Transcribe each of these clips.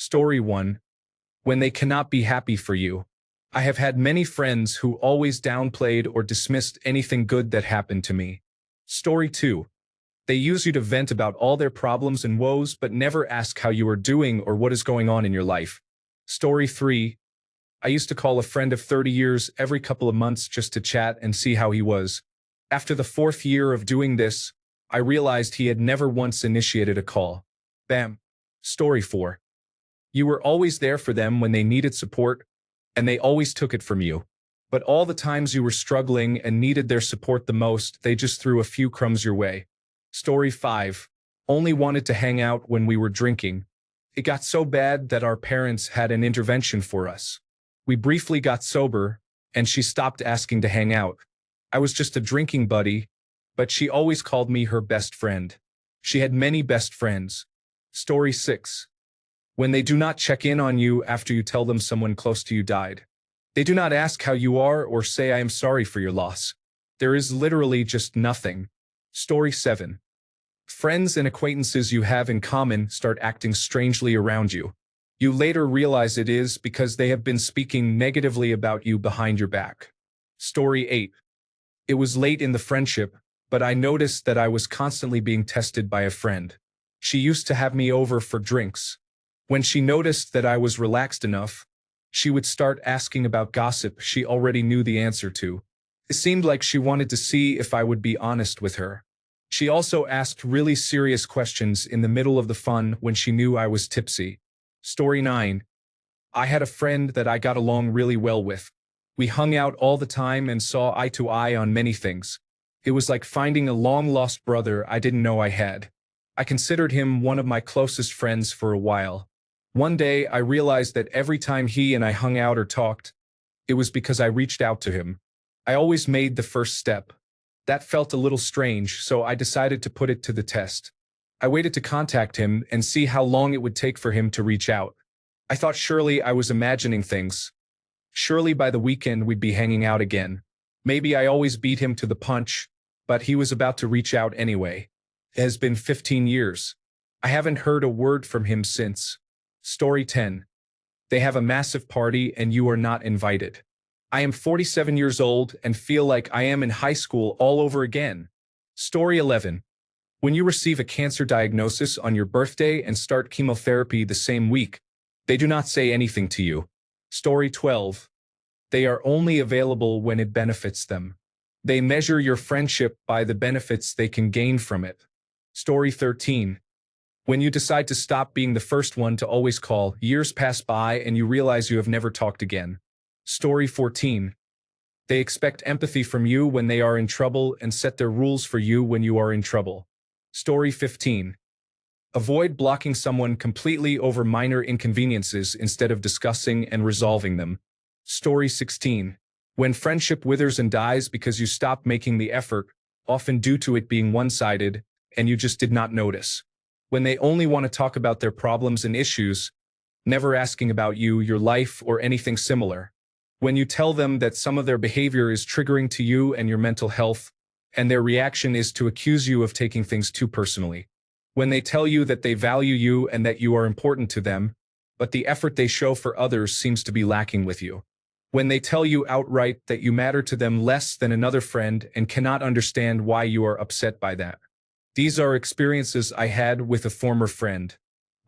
Story 1. When they cannot be happy for you. I have had many friends who always downplayed or dismissed anything good that happened to me. Story 2. They use you to vent about all their problems and woes but never ask how you are doing or what is going on in your life. Story 3. I used to call a friend of 30 years every couple of months just to chat and see how he was. After the 4th year of doing this, I realized he had never once initiated a call. Bam. Story 4. You were always there for them when they needed support, and they always took it from you. But all the times you were struggling and needed their support the most, they just threw a few crumbs your way. Story 5. Only wanted to hang out when we were drinking. It got so bad that our parents had an intervention for us. We briefly got sober, and she stopped asking to hang out. I was just a drinking buddy, but she always called me her best friend. She had many best friends. Story 6. When they do not check in on you after you tell them someone close to you died. They do not ask how you are or say I am sorry for your loss. There is literally just nothing. Story 7. Friends and acquaintances you have in common start acting strangely around you. You later realize it is because they have been speaking negatively about you behind your back. Story 8. It was late in the friendship, but I noticed that I was constantly being tested by a friend. She used to have me over for drinks. When she noticed that I was relaxed enough, she would start asking about gossip she already knew the answer to. It seemed like she wanted to see if I would be honest with her. She also asked really serious questions in the middle of the fun when she knew I was tipsy. Story 9. I had a friend that I got along really well with. We hung out all the time and saw eye to eye on many things. It was like finding a long-lost brother I didn't know I had. I considered him one of my closest friends for a while. One day, I realized that every time he and I hung out or talked, it was because I reached out to him. I always made the first step. That felt a little strange, so I decided to put it to the test. I waited to contact him and see how long it would take for him to reach out. I thought surely I was imagining things. Surely by the weekend we'd be hanging out again. Maybe I always beat him to the punch, but he was about to reach out anyway. It has been 15 years. I haven't heard a word from him since. Story 10. They have a massive party and you are not invited. I am 47 years old and feel like I am in high school all over again. Story 11. When you receive a cancer diagnosis on your birthday and start chemotherapy the same week, they do not say anything to you. Story 12. They are only available when it benefits them. They measure your friendship by the benefits they can gain from it. Story 13. When you decide to stop being the first one to always call, years pass by and you realize you have never talked again. Story 14. They expect empathy from you when they are in trouble and set their rules for you when you are in trouble. Story 15. Avoid blocking someone completely over minor inconveniences instead of discussing and resolving them. Story 16. When friendship withers and dies because you stopped making the effort, often due to it being one-sided, and you just did not notice. When they only want to talk about their problems and issues, never asking about you, your life, or anything similar. When you tell them that some of their behavior is triggering to you and your mental health, and their reaction is to accuse you of taking things too personally. When they tell you that they value you and that you are important to them, but the effort they show for others seems to be lacking with you. When they tell you outright that you matter to them less than another friend and cannot understand why you are upset by that. These are experiences I had with a former friend.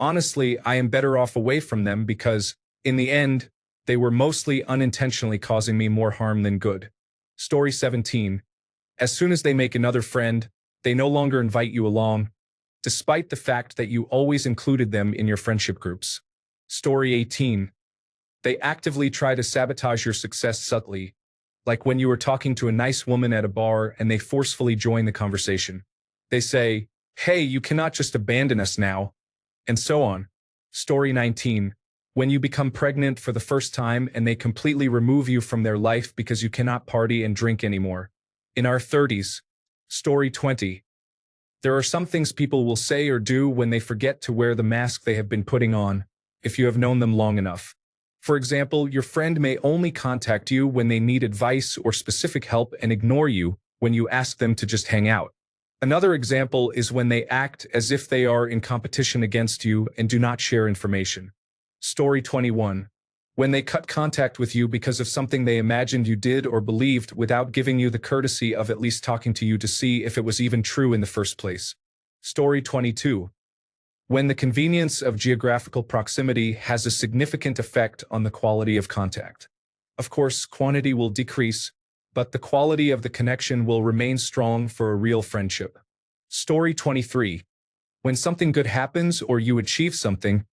Honestly, I am better off away from them because, in the end, they were mostly unintentionally causing me more harm than good. Story 17. As soon as they make another friend, they no longer invite you along, despite the fact that you always included them in your friendship groups. Story 18. They actively try to sabotage your success subtly, like when you were talking to a nice woman at a bar and they forcefully join the conversation. They say, "Hey, you cannot just abandon us now," and so on. Story 19. When you become pregnant for the first time and they completely remove you from their life because you cannot party and drink anymore. In our 30s. Story 20. There are some things people will say or do when they forget to wear the mask they have been putting on, if you have known them long enough. For example, your friend may only contact you when they need advice or specific help and ignore you when you ask them to just hang out. Another example is when they act as if they are in competition against you and do not share information. Story 21. When they cut contact with you because of something they imagined you did or believed without giving you the courtesy of at least talking to you to see if it was even true in the first place. Story 22. When the convenience of geographical proximity has a significant effect on the quality of contact. Of course, quantity will decrease, but the quality of the connection will remain strong for a real friendship. Story 23. When something good happens or you achieve something,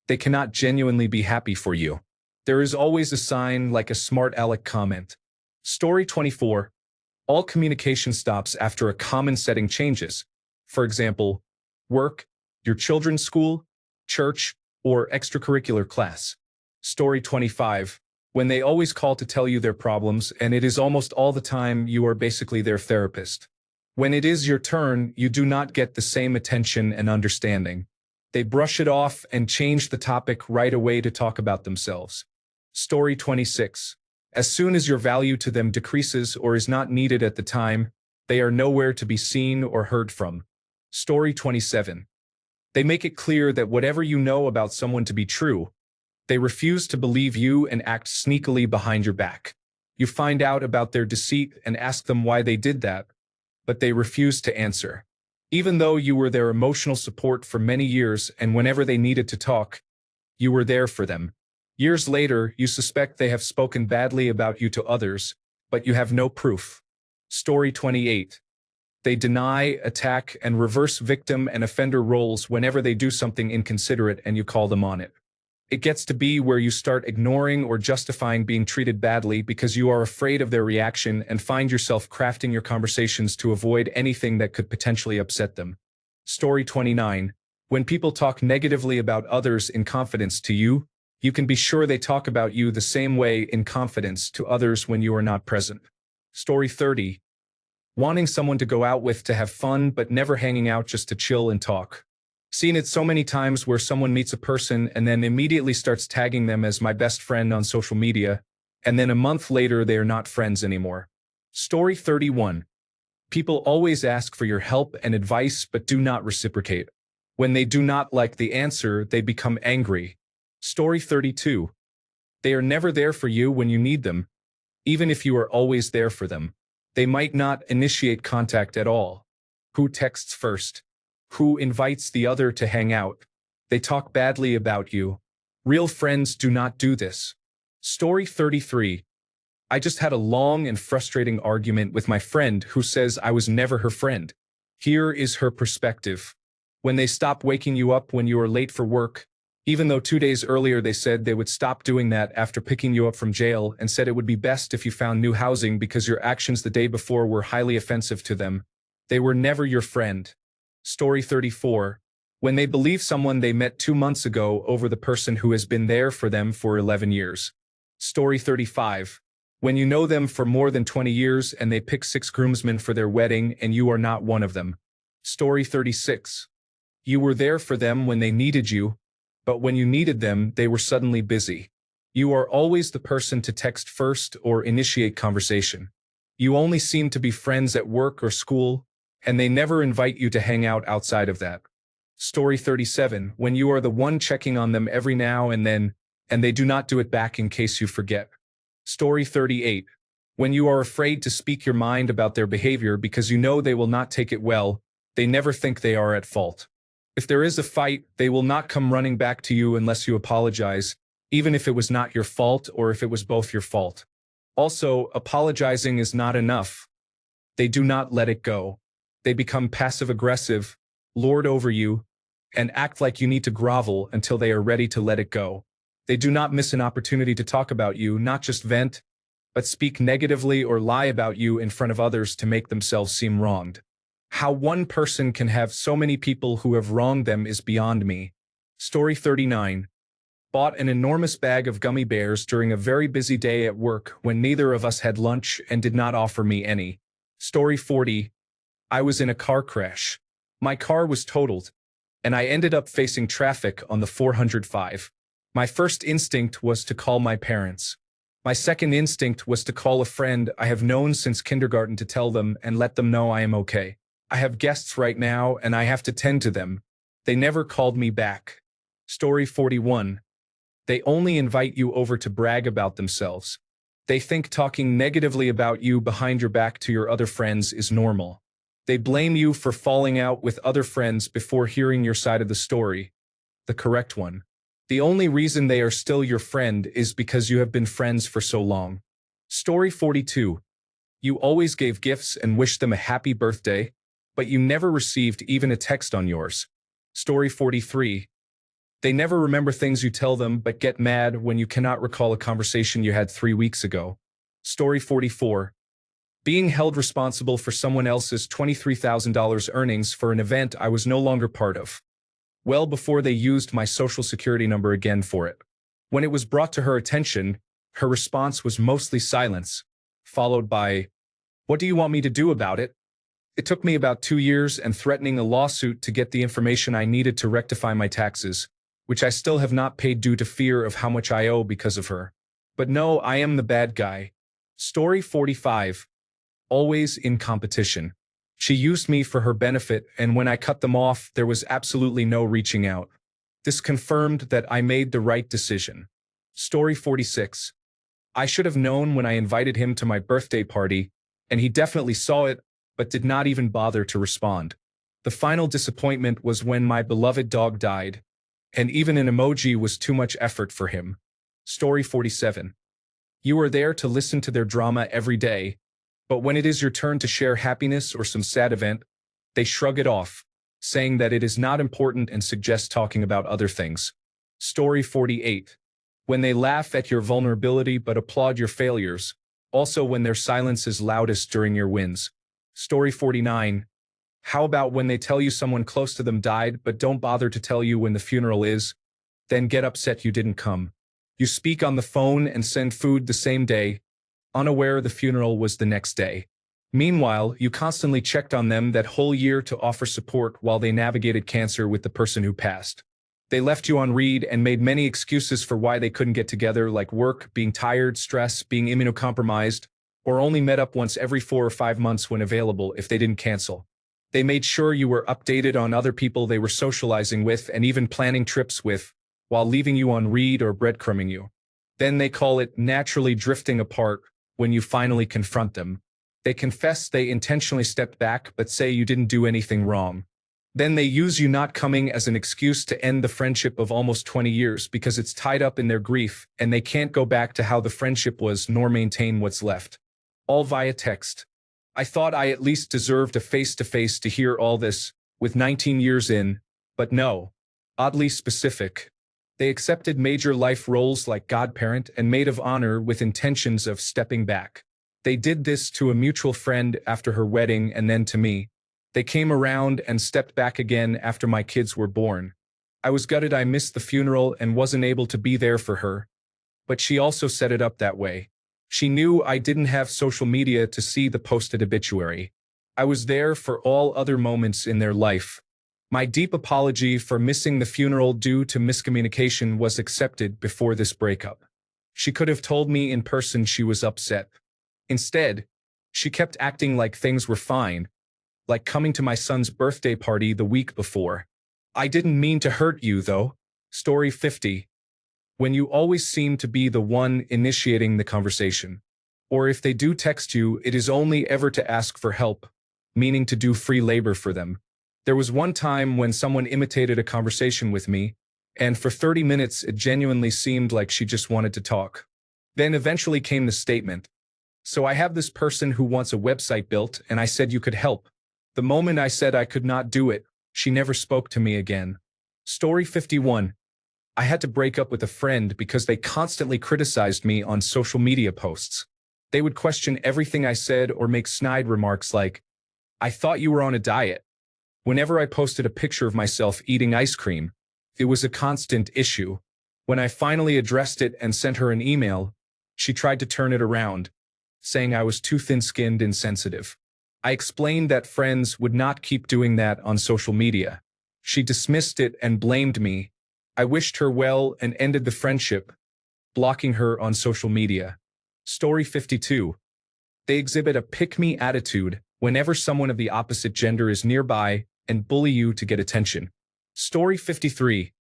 they cannot genuinely be happy for you. There is always a sign like a smart aleck comment. Story 24. All communication stops after a common setting changes. For example, work, your children's school, church, or extracurricular class. Story 25. When they always call to tell you their problems, and it is almost all the time you are basically their therapist. When it is your turn, you do not get the same attention and understanding. They brush it off and change the topic right away to talk about themselves. Story 26. As soon as your value to them decreases or is not needed at the time, they are nowhere to be seen or heard from. Story 27. They make it clear that whatever you know about someone to be true, they refuse to believe you and act sneakily behind your back. You find out about their deceit and ask them why they did that, but they refuse to answer. Even though you were their emotional support for many years and whenever they needed to talk, you were there for them. Years later, you suspect they have spoken badly about you to others, but you have no proof. Story 28. They deny, attack, and reverse victim and offender roles whenever they do something inconsiderate and you call them on it. It gets to be where you start ignoring or justifying being treated badly because you are afraid of their reaction and find yourself crafting your conversations to avoid anything that could potentially upset them. Story 29. When people talk negatively about others in confidence to you, you can be sure they talk about you the same way in confidence to others when you are not present. Story 30. Wanting someone to go out with to have fun but never hanging out just to chill and talk. Seen it so many times where someone meets a person and then immediately starts tagging them as my best friend on social media, and then a month later they are not friends anymore. Story 31. People always ask for your help and advice but do not reciprocate. When they do not like the answer, they become angry. Story 32. They are never there for you when you need them, even if you are always there for them. They might not initiate contact at all. Who texts first? Who invites the other to hang out? They talk badly about you. Real friends do not do this. Story 33. I just had a long and frustrating argument with my friend who says I was never her friend. Here is her perspective. When they stop waking you up when you are late for work, even though 2 days earlier they said they would stop doing that after picking you up from jail and said it would be best if you found new housing because your actions the day before were highly offensive to them. They were never your friend. Story 34. When they believe someone they met 2 months ago over the person who has been there for them for 11 years. Story 35. When you know them for more than 20 years and they pick 6 groomsmen for their wedding and you are not one of them. Story 36. You were there for them when they needed you, but when you needed them, they were suddenly busy. You are always the person to text first or initiate conversation. You only seem to be friends at work or school, and they never invite you to hang out outside of that. Story 37. When you are the one checking on them every now and then, and they do not do it back in case you forget. Story 38. When you are afraid to speak your mind about their behavior because you know they will not take it well, they never think they are at fault. If there is a fight, they will not come running back to you unless you apologize, even if it was not your fault or if it was both your fault. Also, apologizing is not enough. They do not let it go. They become passive-aggressive, lord over you, and act like you need to grovel until they are ready to let it go. They do not miss an opportunity to talk about you, not just vent, but speak negatively or lie about you in front of others to make themselves seem wronged. How one person can have so many people who have wronged them is beyond me. Story 39. Bought an enormous bag of gummy bears during a very busy day at work when neither of us had lunch and did not offer me any. Story 40. I was in a car crash. My car was totaled, and I ended up facing traffic on the 405. My first instinct was to call my parents. My second instinct was to call a friend I have known since kindergarten to tell them and let them know I am okay. I have guests right now and I have to tend to them. They never called me back. Story 41. They only invite you over to brag about themselves. They think talking negatively about you behind your back to your other friends is normal. They blame you for falling out with other friends before hearing your side of the story, the correct one. The only reason they are still your friend is because you have been friends for so long. Story 42. You always gave gifts and wished them a happy birthday, but you never received even a text on yours. Story 43. They never remember things you tell them but get mad when you cannot recall a conversation you had 3 weeks ago. Story 44. Being held responsible for someone else's $23,000 earnings for an event I was no longer part of. Well before they used my social security number again for it. When it was brought to her attention, her response was mostly silence, followed by, "What do you want me to do about it?" It took me about 2 years and threatening a lawsuit to get the information I needed to rectify my taxes, which I still have not paid due to fear of how much I owe because of her. But no, I am the bad guy. Story 45. Always in competition. She used me for her benefit, and when I cut them off, there was absolutely no reaching out. This confirmed that I made the right decision. Story 46. I should have known when I invited him to my birthday party, and he definitely saw it, but did not even bother to respond. The final disappointment was when my beloved dog died, and even an emoji was too much effort for him. Story 47. You are there to listen to their drama every day, but when it is your turn to share happiness or some sad event, they shrug it off, saying that it is not important and suggest talking about other things. Story 48. When they laugh at your vulnerability but applaud your failures, also when their silence is loudest during your wins. Story 49. How about when they tell you someone close to them died but don't bother to tell you when the funeral is, then get upset you didn't come. You speak on the phone and send food the same day, unaware the funeral was the next day. Meanwhile, you constantly checked on them that whole year to offer support while they navigated cancer with the person who passed. They left you on read and made many excuses for why they couldn't get together, like work, being tired, stress, being immunocompromised, or only met up once every 4 or 5 months when available if they didn't cancel. They made sure you were updated on other people they were socializing with and even planning trips with, while leaving you on read or breadcrumbing you. Then they call it naturally drifting apart when you finally confront them. They confess they intentionally stepped back but say you didn't do anything wrong. Then they use you not coming as an excuse to end the friendship of almost 20 years because it's tied up in their grief and they can't go back to how the friendship was nor maintain what's left. All via text. I thought I at least deserved a face-to-face to hear all this, with 19 years in, but no. Oddly specific. They accepted major life roles like godparent and maid of honor with intentions of stepping back. They did this to a mutual friend after her wedding and then to me. They came around and stepped back again after my kids were born. I was gutted I missed the funeral and wasn't able to be there for her. But she also set it up that way. She knew I didn't have social media to see the posted obituary. I was there for all other moments in their life. My deep apology for missing the funeral due to miscommunication was accepted before this breakup. She could have told me in person she was upset. Instead, she kept acting like things were fine, like coming to my son's birthday party the week before. I didn't mean to hurt you, though. Story 50. When you always seem to be the one initiating the conversation. Or if they do text you, it is only ever to ask for help, meaning to do free labor for them. There was one time when someone imitated a conversation with me, and for 30 minutes it genuinely seemed like she just wanted to talk. Then eventually came the statement. So I have this person who wants a website built, and I said you could help. The moment I said I could not do it, she never spoke to me again. Story 51. I had to break up with a friend because they constantly criticized me on social media posts. They would question everything I said or make snide remarks like, "I thought you were on a diet." Whenever I posted a picture of myself eating ice cream, it was a constant issue. When I finally addressed it and sent her an email, she tried to turn it around, saying I was too thin-skinned and sensitive. I explained that friends would not keep doing that on social media. She dismissed it and blamed me. I wished her well and ended the friendship, blocking her on social media. Story 52. They exhibit a pick-me attitude whenever someone of the opposite gender is nearby and bully you to get attention. Story 53.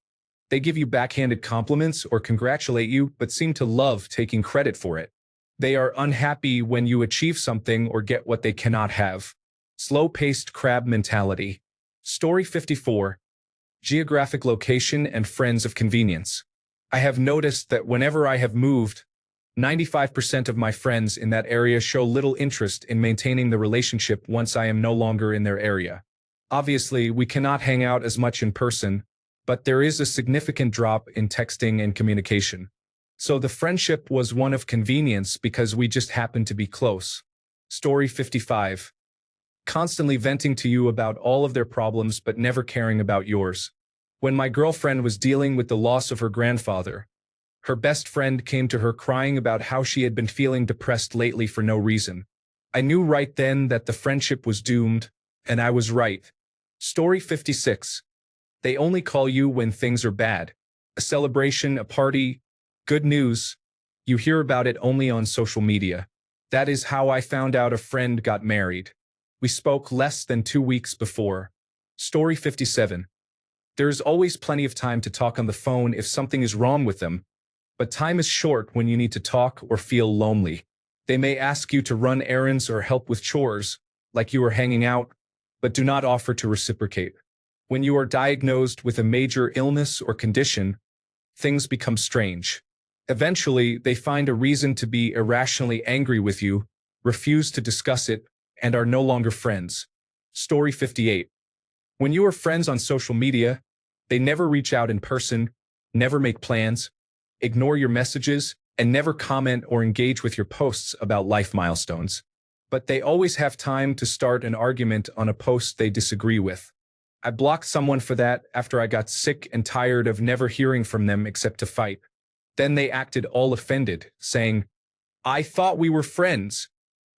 They give you backhanded compliments or congratulate you, but seem to love taking credit for it. They are unhappy when you achieve something or get what they cannot have. Slow-paced crab mentality. Story 54. Geographic location and friends of convenience. I have noticed that whenever I have moved, 95% of my friends in that area show little interest in maintaining the relationship once I am no longer in their area. Obviously, we cannot hang out as much in person, but there is a significant drop in texting and communication. So the friendship was one of convenience because we just happened to be close. Story 55. Constantly venting to you about all of their problems but never caring about yours. When my girlfriend was dealing with the loss of her grandfather, her best friend came to her crying about how she had been feeling depressed lately for no reason. I knew right then that the friendship was doomed, and I was right. Story 56. They only call you when things are bad. A celebration, a party, good news. You hear about it only on social media. That is how I found out a friend got married. We spoke less than 2 weeks before. Story 57. There is always plenty of time to talk on the phone if something is wrong with them, but time is short when you need to talk or feel lonely. They may ask you to run errands or help with chores, like you are hanging out, but do not offer to reciprocate. When you are diagnosed with a major illness or condition, things become strange. Eventually, they find a reason to be irrationally angry with you, refuse to discuss it, and are no longer friends. Story 58. When you are friends on social media, they never reach out in person, never make plans, ignore your messages, and never comment or engage with your posts about life milestones. But they always have time to start an argument on a post they disagree with. I blocked someone for that after I got sick and tired of never hearing from them except to fight. Then they acted all offended, saying, "I thought we were friends."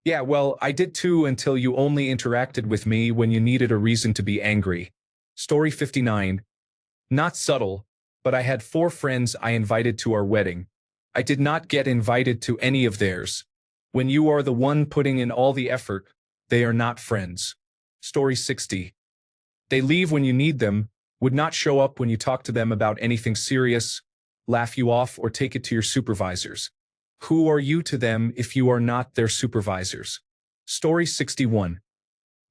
Yeah, well, I did too until you only interacted with me when you needed a reason to be angry. Story 59. Not subtle, but I had 4 friends I invited to our wedding. I did not get invited to any of theirs. When you are the one putting in all the effort, they are not friends. Story 60. They leave when you need them, would not show up when you talk to them about anything serious, laugh you off, or take it to your supervisors. Who are you to them if you are not their supervisors? Story 61.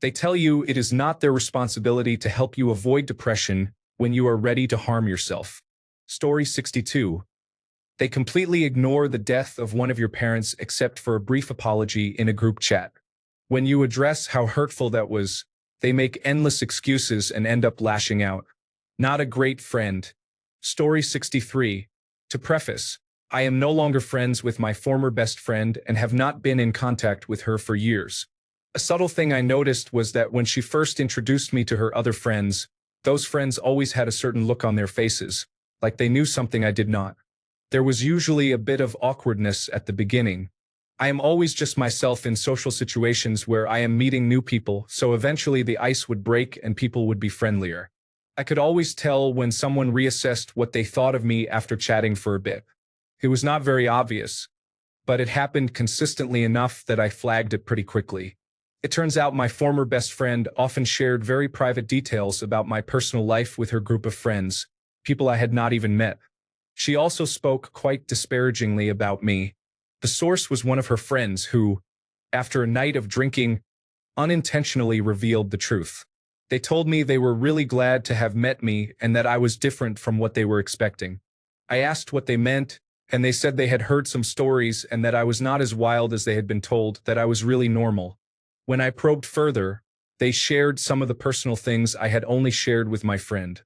They tell you it is not their responsibility to help you avoid depression when you are ready to harm yourself. Story 62. They completely ignore the death of one of your parents except for a brief apology in a group chat. When you address how hurtful that was, they make endless excuses and end up lashing out. Not a great friend. Story 63. To preface, I am no longer friends with my former best friend and have not been in contact with her for years. A subtle thing I noticed was that when she first introduced me to her other friends, those friends always had a certain look on their faces, like they knew something I did not. There was usually a bit of awkwardness at the beginning. I am always just myself in social situations where I am meeting new people, so eventually the ice would break and people would be friendlier. I could always tell when someone reassessed what they thought of me after chatting for a bit. It was not very obvious, but it happened consistently enough that I flagged it pretty quickly. It turns out my former best friend often shared very private details about my personal life with her group of friends, people I had not even met. She also spoke quite disparagingly about me. The source was one of her friends who, after a night of drinking, unintentionally revealed the truth. They told me they were really glad to have met me and that I was different from what they were expecting. I asked what they meant, and they said they had heard some stories and that I was not as wild as they had been told, that I was really normal. When I probed further, they shared some of the personal things I had only shared with my friend.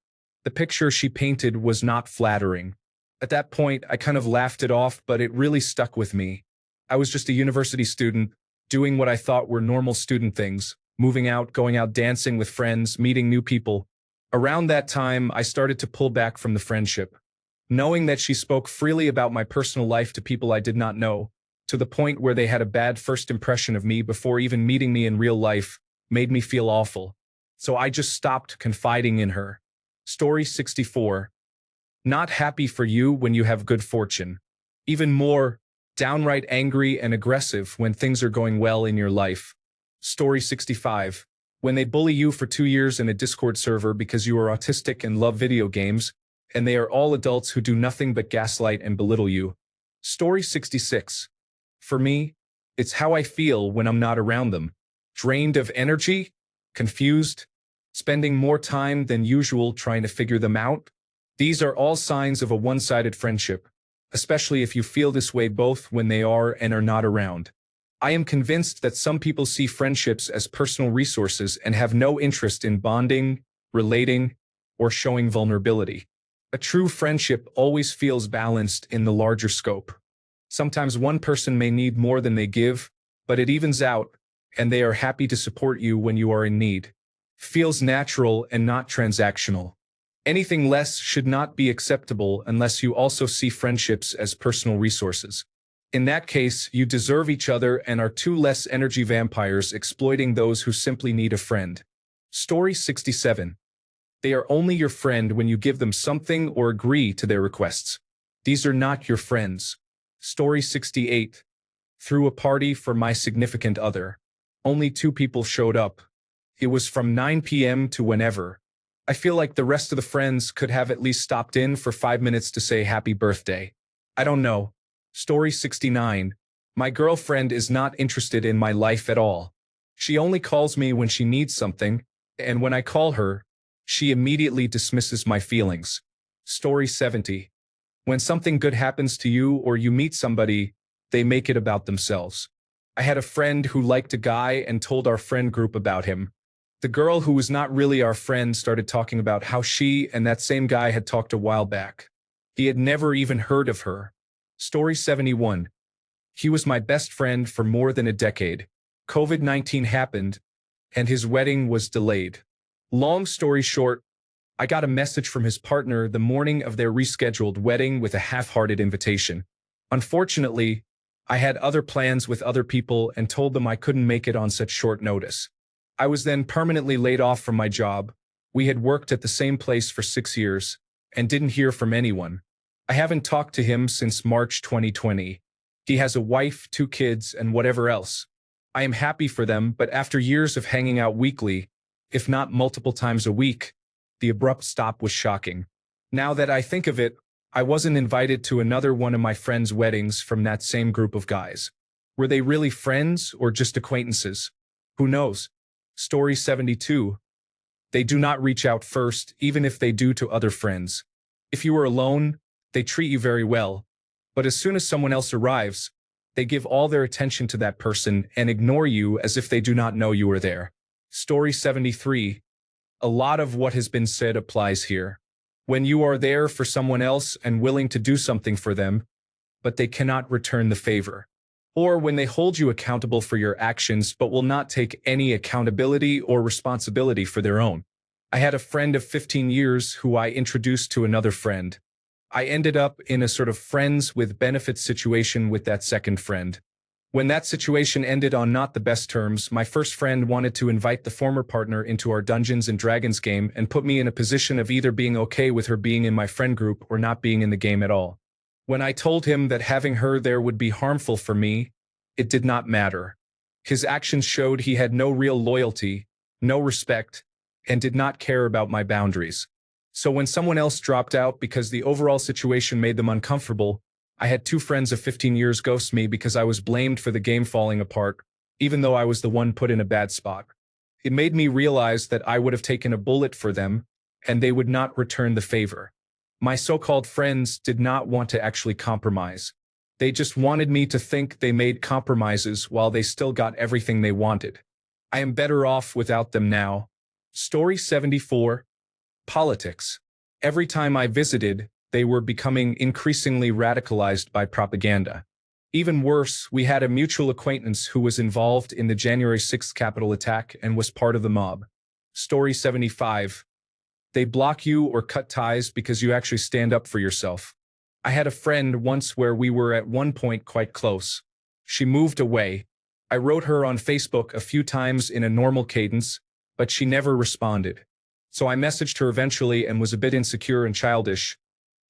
The picture she painted was not flattering. At that point, I kind of laughed it off, but it really stuck with me. I was just a university student, doing what I thought were normal student things, moving out, going out dancing with friends, meeting new people. Around that time, I started to pull back from the friendship. Knowing that she spoke freely about my personal life to people I did not know, to the point where they had a bad first impression of me before even meeting me in real life, made me feel awful. So I just stopped confiding in her. Story 64. Not happy for you when you have good fortune. Even more, downright angry and aggressive when things are going well in your life. Story 65. When they bully you for 2 years in a Discord server because you are autistic and love video games, and they are all adults who do nothing but gaslight and belittle you. Story 66. For me, it's how I feel when I'm not around them. Drained of energy, confused, spending more time than usual trying to figure them out. These are all signs of a one-sided friendship, especially if you feel this way both when they are and are not around. I am convinced that some people see friendships as personal resources and have no interest in bonding, relating, or showing vulnerability. A true friendship always feels balanced in the larger scope. Sometimes one person may need more than they give, but it evens out, and they are happy to support you when you are in need. Feels natural and not transactional. Anything less should not be acceptable unless you also see friendships as personal resources. In that case, you deserve each other and are two less energy vampires exploiting those who simply need a friend. Story 67. They are only your friend when you give them something or agree to their requests. These are not your friends. Story 68. Threw a party for my significant other. Only 2 people showed up. It was from 9 p.m. to whenever. I feel like the rest of the friends could have at least stopped in for 5 minutes to say happy birthday. I don't know. Story 69. My girlfriend is not interested in my life at all. She only calls me when she needs something, and when I call her, she immediately dismisses my feelings. Story 70. When something good happens to you or you meet somebody, they make it about themselves. I had a friend who liked a guy and told our friend group about him. The girl who was not really our friend started talking about how she and that same guy had talked a while back. He had never even heard of her. Story 71. He was my best friend for more than a decade. COVID-19 happened, and his wedding was delayed. Long story short, I got a message from his partner the morning of their rescheduled wedding with a half-hearted invitation. Unfortunately, I had other plans with other people and told them I couldn't make it on such short notice. I was then permanently laid off from my job. We had worked at the same place for 6 years and didn't hear from anyone. I haven't talked to him since March 2020. He has a wife, 2 kids, and whatever else. I am happy for them, but after years of hanging out weekly, if not multiple times a week, the abrupt stop was shocking. Now that I think of it, I wasn't invited to another one of my friends' weddings from that same group of guys. Were they really friends or just acquaintances? Who knows? Story 72. They do not reach out first, even if they do to other friends. If you are alone, they treat you very well. But as soon as someone else arrives, they give all their attention to that person and ignore you as if they do not know you are there. Story 73. A lot of what has been said applies here. When you are there for someone else and willing to do something for them, but they cannot return the favor. Or when they hold you accountable for your actions but will not take any accountability or responsibility for their own. I had a friend of 15 years who I introduced to another friend. I ended up in a sort of friends with benefits situation with that second friend. When that situation ended on not the best terms, my first friend wanted to invite the former partner into our Dungeons and Dragons game and put me in a position of either being okay with her being in my friend group or not being in the game at all. When I told him that having her there would be harmful for me, it did not matter. His actions showed he had no real loyalty, no respect, and did not care about my boundaries. So when someone else dropped out because the overall situation made them uncomfortable, I had 2 friends of 15 years ghost me because I was blamed for the game falling apart, even though I was the one put in a bad spot. It made me realize that I would have taken a bullet for them, and they would not return the favor. My so-called friends did not want to actually compromise. They just wanted me to think they made compromises while they still got everything they wanted. I am better off without them now. Story 74. Politics. Every time I visited, they were becoming increasingly radicalized by propaganda. Even worse, we had a mutual acquaintance who was involved in the January 6th Capitol attack and was part of the mob. Story 75. They block you or cut ties because you actually stand up for yourself. I had a friend once where we were at one point quite close. She moved away. I wrote her on Facebook a few times in a normal cadence, but she never responded. So I messaged her eventually and was a bit insecure and childish.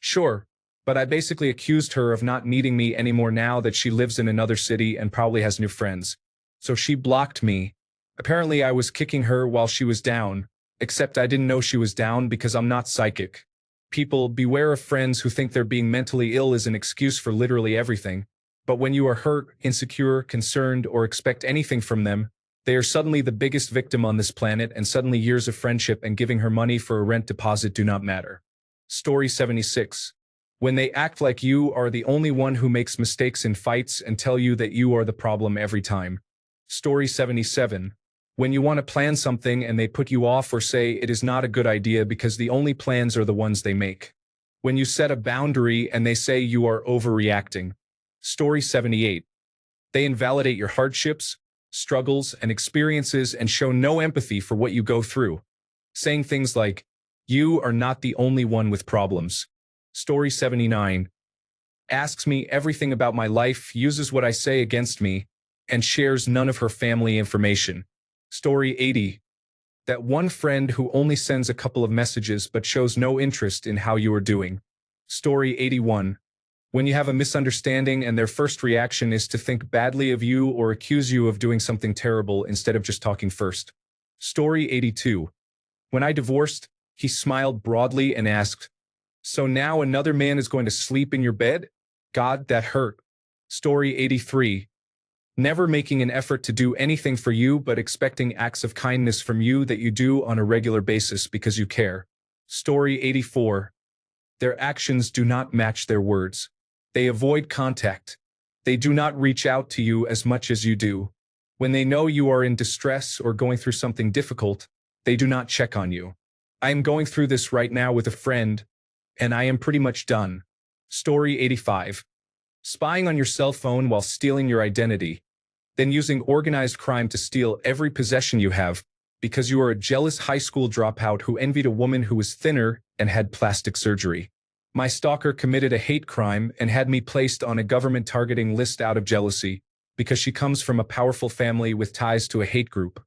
Sure, but I basically accused her of not needing me anymore now that she lives in another city and probably has new friends. So she blocked me. Apparently I was kicking her while she was down, except I didn't know she was down because I'm not psychic. People, beware of friends who think they're being mentally ill is an excuse for literally everything. But when you are hurt, insecure, concerned, or expect anything from them, they are suddenly the biggest victim on this planet, and suddenly years of friendship and giving her money for a rent deposit do not matter. Story 76. When they act like you are the only one who makes mistakes in fights and tell you that you are the problem every time. Story 77. When you want to plan something and they put you off or say it is not a good idea because the only plans are the ones they make. When you set a boundary and they say you are overreacting. Story 78. They invalidate your hardships, struggles, and experiences and show no empathy for what you go through, saying things like, "You are not the only one with problems." Story 79. Asks me everything about my life, uses what I say against me, and shares none of her family information. Story 80. That one friend who only sends a couple of messages but shows no interest in how you are doing. Story 81. When you have a misunderstanding and their first reaction is to think badly of you or accuse you of doing something terrible instead of just talking first. Story 82. When I divorced, he smiled broadly and asked, "So now another man is going to sleep in your bed? God, that hurt." Story 83. Never making an effort to do anything for you but expecting acts of kindness from you that you do on a regular basis because you care. Story 84. Their actions do not match their words. They avoid contact. They do not reach out to you as much as you do. When they know you are in distress or going through something difficult, they do not check on you. I am going through this right now with a friend, and I am pretty much done. Story 85. Spying on your cell phone while stealing your identity, then using organized crime to steal every possession you have because you are a jealous high school dropout who envied a woman who was thinner and had plastic surgery. My stalker committed a hate crime and had me placed on a government targeting list out of jealousy because she comes from a powerful family with ties to a hate group.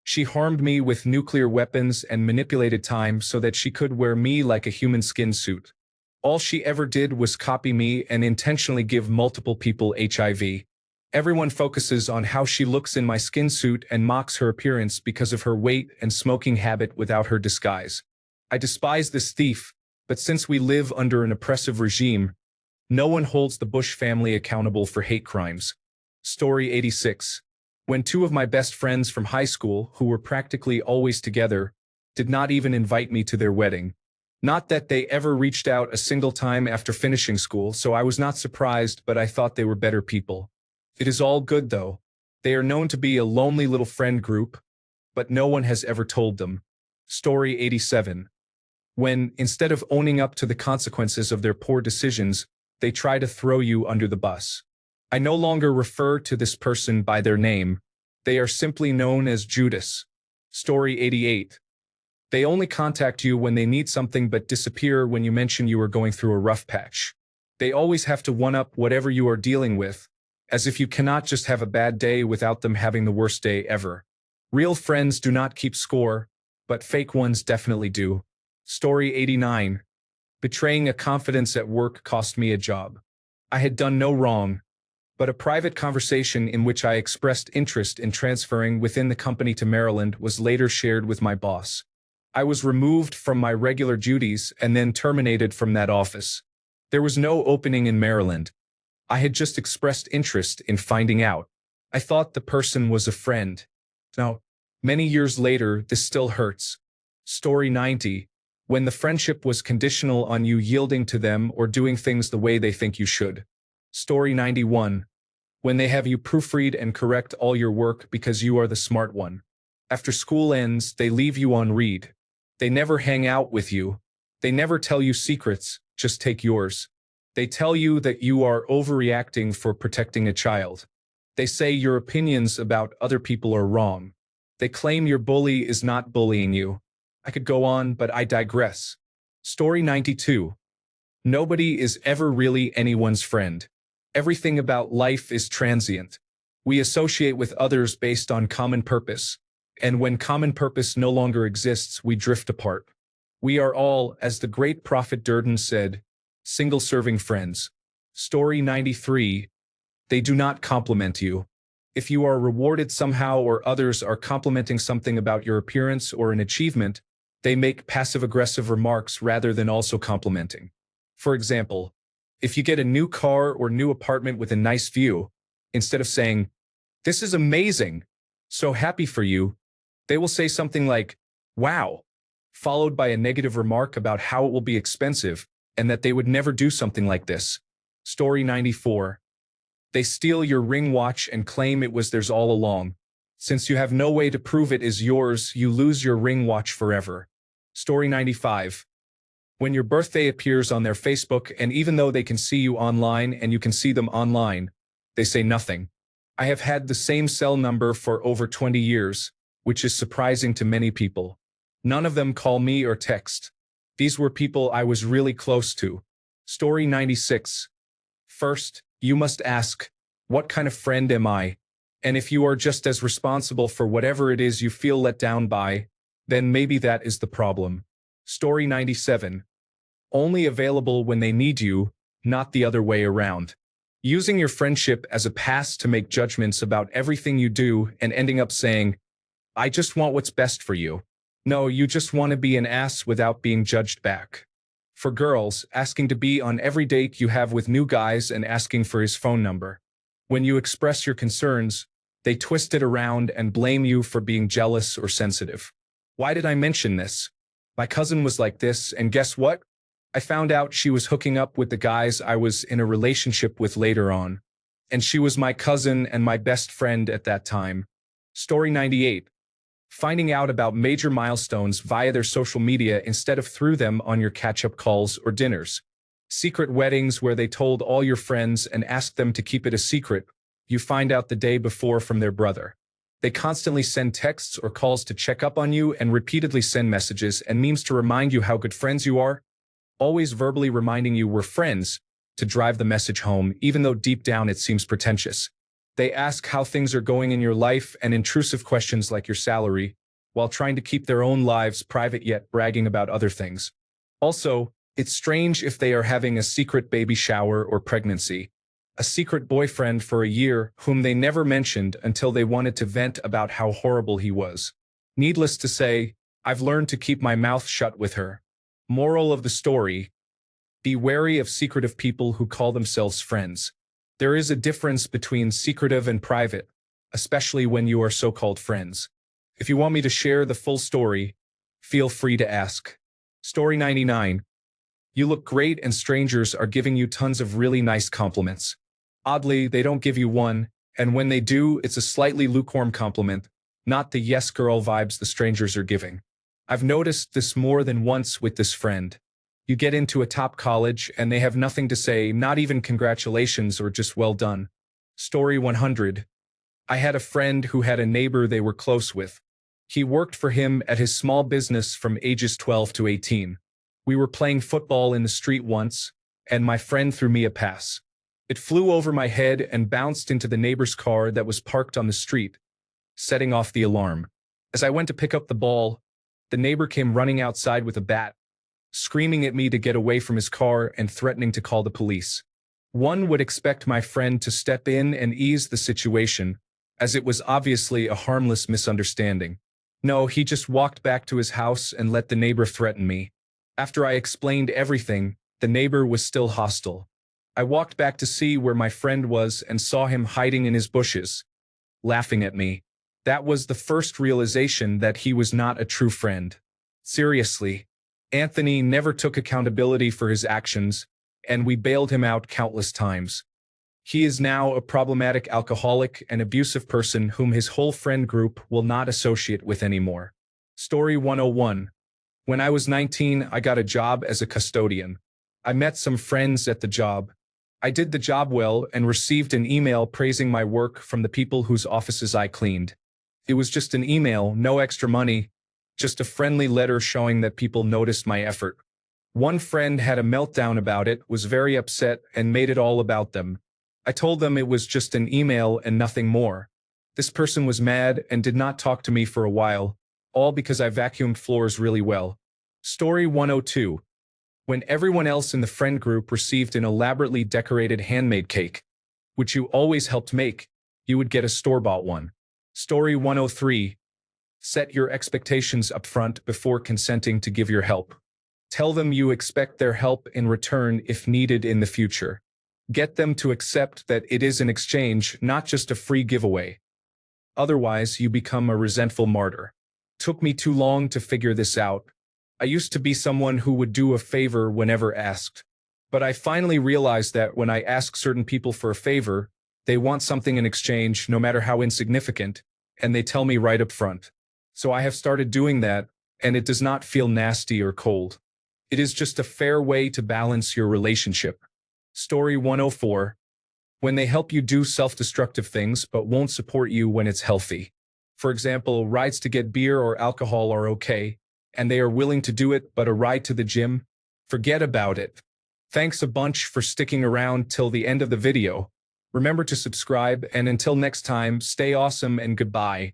She harmed me with nuclear weapons and manipulated time so that she could wear me like a human skin suit. All she ever did was copy me and intentionally give multiple people HIV. Everyone focuses on how she looks in my skin suit and mocks her appearance because of her weight and smoking habit without her disguise. I despise this thief, but since we live under an oppressive regime, no one holds the Bush family accountable for hate crimes. Story 86. When two of my best friends from high school, who were practically always together, did not even invite me to their wedding. Not that they ever reached out a single time after finishing school, so I was not surprised, but I thought they were better people. It is all good though. They are known to be a lonely little friend group, but no one has ever told them. Story 87. When, instead of owning up to the consequences of their poor decisions, they try to throw you under the bus. I no longer refer to this person by their name. They are simply known as Judas. Story 88. They only contact you when they need something but disappear when you mention you are going through a rough patch. They always have to one-up whatever you are dealing with, as if you cannot just have a bad day without them having the worst day ever. Real friends do not keep score, but fake ones definitely do. Story 89. Betraying a confidence at work cost me a job. I had done no wrong, but a private conversation in which I expressed interest in transferring within the company to Maryland was later shared with my boss. I was removed from my regular duties and then terminated from that office. There was no opening in Maryland. I had just expressed interest in finding out. I thought the person was a friend. Now, many years later, this still hurts. Story 90. When the friendship was conditional on you yielding to them or doing things the way they think you should. Story 91. When they have you proofread and correct all your work because you are the smart one. After school ends, they leave you on read. They never hang out with you. They never tell you secrets, just take yours. They tell you that you are overreacting for protecting a child. They say your opinions about other people are wrong. They claim your bully is not bullying you. I could go on, but I digress. Story 92. Nobody is ever really anyone's friend. Everything about life is transient. We associate with others based on common purpose, and when common purpose no longer exists, we drift apart. We are all, as the great prophet Durden said, single-serving friends. Story 93. They do not compliment you. If you are rewarded somehow or others are complimenting something about your appearance or an achievement, They make passive-aggressive remarks rather than also complimenting. For example, if you get a new car or new apartment with a nice view, instead of saying, "This is amazing, so happy for you," they will say something like, "Wow," followed by a negative remark about how it will be expensive and that they would never do something like this. Story 94. They steal your ring watch and claim it was theirs all along. Since you have no way to prove it is yours, you lose your ring watch forever. Story 95. When your birthday appears on their Facebook, and even though they can see you online and you can see them online, they say nothing. I have had the same cell number for over 20 years, which is surprising to many people. None of them call me or text. These were people I was really close to. Story 96. First, you must ask, what kind of friend am I? And if you are just as responsible for whatever it is you feel let down by, then maybe that is the problem. Story 97. Only available when they need you, not the other way around. Using your friendship as a pass to make judgments about everything you do and ending up saying, "I just want what's best for you." No, you just want to be an ass without being judged back. For girls, asking to be on every date you have with new guys and asking for his phone number. When you express your concerns, they twist it around and blame you for being jealous or sensitive. Why did I mention this? My cousin was like this, and guess what? I found out she was hooking up with the guys I was in a relationship with later on. And she was my cousin and my best friend at that time. Story 98. Finding out about major milestones via their social media instead of through them on your catch-up calls or dinners. Secret weddings where they told all your friends and asked them to keep it a secret, you find out the day before from their brother. They constantly send texts or calls to check up on you and repeatedly send messages and memes to remind you how good friends you are, always verbally reminding you we're friends to drive the message home, even though deep down it seems pretentious. They ask how things are going in your life and intrusive questions like your salary, while trying to keep their own lives private yet bragging about other things. Also, it's strange if they are having a secret baby shower or pregnancy, a secret boyfriend for a year whom they never mentioned until they wanted to vent about how horrible he was. Needless to say, I've learned to keep my mouth shut with her. Moral of the story: be wary of secretive people who call themselves friends. There is a difference between secretive and private, especially when you are so-called friends. If you want me to share the full story, feel free to ask. Story 99. You look great and strangers are giving you tons of really nice compliments. Oddly, they don't give you one, and when they do, it's a slightly lukewarm compliment, not the yes girl vibes the strangers are giving. I've noticed this more than once with this friend. You get into a top college and they have nothing to say, not even congratulations or just well done. Story 100. I had a friend who had a neighbor they were close with. He worked for him at his small business from ages 12 to 18. We were playing football in the street once, and my friend threw me a pass. It flew over my head and bounced into the neighbor's car that was parked on the street, setting off the alarm. As I went to pick up the ball, the neighbor came running outside with a bat, screaming at me to get away from his car and threatening to call the police. One would expect my friend to step in and ease the situation, as it was obviously a harmless misunderstanding. No, he just walked back to his house and let the neighbor threaten me. After I explained everything, the neighbor was still hostile. I walked back to see where my friend was and saw him hiding in his bushes, laughing at me. That was the first realization that he was not a true friend. Seriously, Anthony never took accountability for his actions, and we bailed him out countless times. He is now a problematic alcoholic and abusive person whom his whole friend group will not associate with anymore. Story 101. When I was 19, I got a job as a custodian. I met some friends at the job. I did the job well and received an email praising my work from the people whose offices I cleaned. It was just an email, no extra money, just a friendly letter showing that people noticed my effort. One friend had a meltdown about it, was very upset, and made it all about them. I told them it was just an email and nothing more. This person was mad and did not talk to me for a while, all because I vacuumed floors really well. Story 102. When everyone else in the friend group received an elaborately decorated handmade cake, which you always helped make, you would get a store-bought one. Story 103. Set your expectations upfront before consenting to give your help. Tell them you expect their help in return if needed in the future. Get them to accept that it is an exchange, not just a free giveaway. Otherwise, you become a resentful martyr. Took me too long to figure this out. I used to be someone who would do a favor whenever asked. But I finally realized that when I ask certain people for a favor, they want something in exchange, no matter how insignificant, and they tell me right up front. So I have started doing that, and it does not feel nasty or cold. It is just a fair way to balance your relationship. Story 104. When they help you do self-destructive things but won't support you when it's healthy. For example, rides to get beer or alcohol are okay, and they are willing to do it, but a ride to the gym? Forget about it. Thanks a bunch for sticking around till the end of the video. Remember to subscribe, and until next time, stay awesome and goodbye.